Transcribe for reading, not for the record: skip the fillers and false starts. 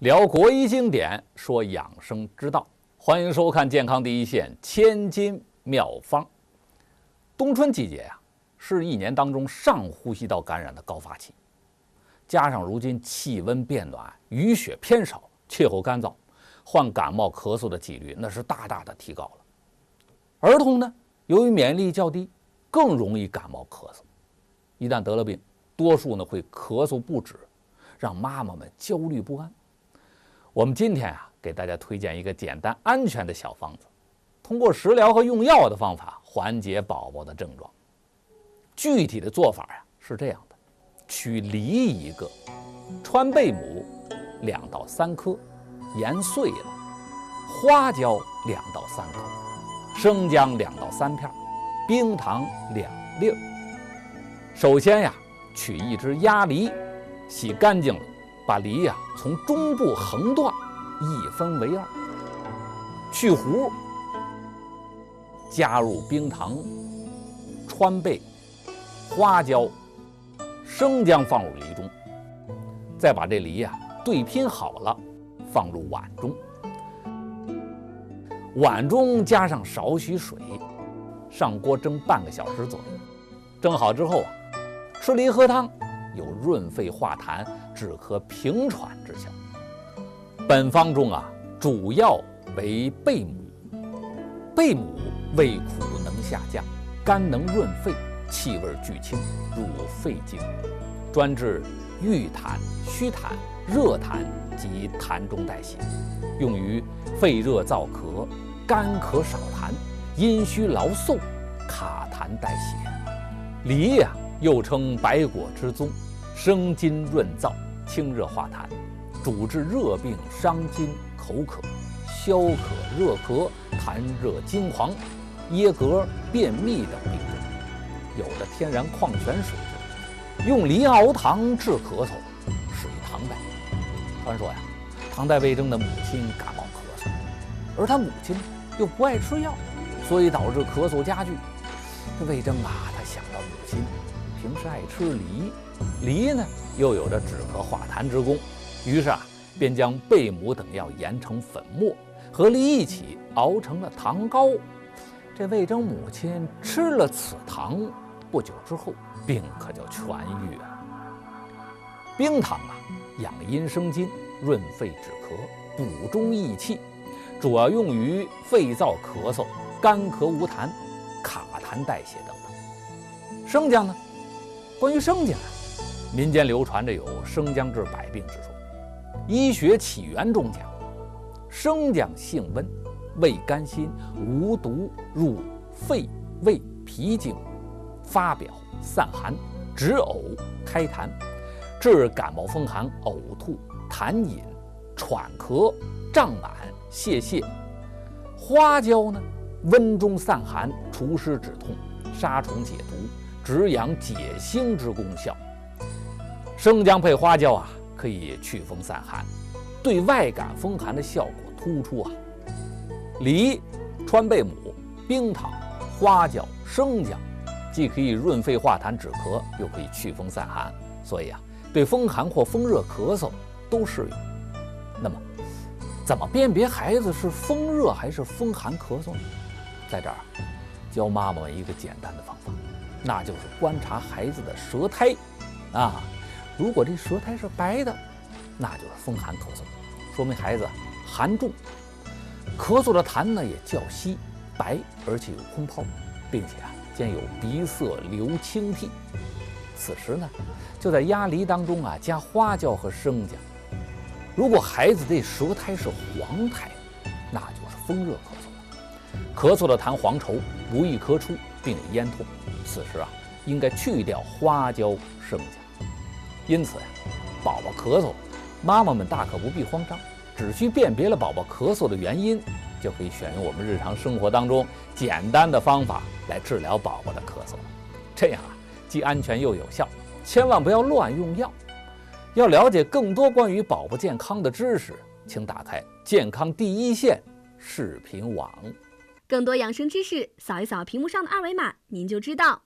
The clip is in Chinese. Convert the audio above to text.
聊国医经典，说养生之道，欢迎收看《健康第一线》千金妙方。冬春季节呀，是一年当中上呼吸道感染的高发期，加上如今气温变暖，雨雪偏少，气候干燥，患感冒咳嗽的几率那是大大的提高了。儿童呢，由于免疫力较低，更容易感冒咳嗽，一旦得了病，多数呢会咳嗽不止，让妈妈们焦虑不安。我们今天给大家推荐一个简单安全的小方子，通过食疗和用药的方法缓解宝宝的症状。具体的做法是这样的：取梨1个，川贝母2到3颗，研碎了；花椒2到3颗，生姜2到3片，冰糖2粒。首先取一只鸭梨，洗干净了，把梨从中部横断1分为2，去核，加入冰糖、川贝、花椒、生姜放入梨中，再把这梨对拼好了，放入碗中，碗中加上少许水，上锅蒸半个小时左右。蒸好之后吃梨喝汤，有润肺化痰、止咳平喘之效。本方中主要为贝母，贝母味苦能下降，甘能润肺，气味俱清，入肺经，专治郁痰、虚痰、热痰及痰中代谢，用于肺热燥咳、干咳少痰、阴虚劳嗽、卡痰代谢。梨又称百果之宗，生津润燥，清热化痰，主治热病伤津、口渴、消渴、热咳、痰热惊黄、噎嗝、便秘等病症。有着天然矿泉水，用梨熬糖治咳嗽，始于唐代。传说唐代魏征的母亲感冒咳嗽，而他母亲又不爱吃药，所以导致咳嗽加剧。这魏征他想到母亲平时爱吃梨，梨呢又有着止咳化痰之功，于是便将贝母等药研成粉末，和梨一起熬成了糖膏。这魏征母亲吃了此糖，不久之后病可就痊愈了。冰糖养阴生津，润肺止咳，补中益气，主要用于肺燥咳嗽、干咳无痰、卡痰代谢等等。生姜呢，关于生姜民间流传着有生姜治百病之说。医学起源中讲，生姜性温，味甘辛，无毒，入肺胃脾经，发表散寒，止呕开痰，治感冒风寒、呕吐、痰饮、喘咳、胀满、泄泻。花椒呢，温中散寒，除湿止痛，杀虫解毒，止痒解腥之功效。生姜配花椒可以祛风散寒，对外感风寒的效果突出梨、川贝母、冰糖、花椒、生姜既可以润肺化痰止咳，又可以祛风散寒，所以对风寒或风热咳嗽都适用。那么怎么辨别孩子是风热还是风寒咳嗽呢？在这儿教妈妈们一个简单的方法，那就是观察孩子的舌苔如果这舌苔是白的，那就是风寒咳嗽，说明孩子寒重。咳嗽的痰呢也较稀，白而且有空泡，并且兼有鼻塞流清涕。此时呢，就在鸭梨当中加花椒和生姜。如果孩子这舌苔是黄苔，那就是风热咳嗽了。咳嗽的痰黄稠，不易咳出，并有咽痛，此时应该去掉花椒、生姜。因此宝宝咳嗽，妈妈们大可不必慌张，只需辨别了宝宝咳嗽的原因，就可以选用我们日常生活当中简单的方法来治疗宝宝的咳嗽了。这样既安全又有效，千万不要乱用药。要了解更多关于宝宝健康的知识，请打开健康第一线视频网。更多养生知识，扫一扫屏幕上的2维码，您就知道。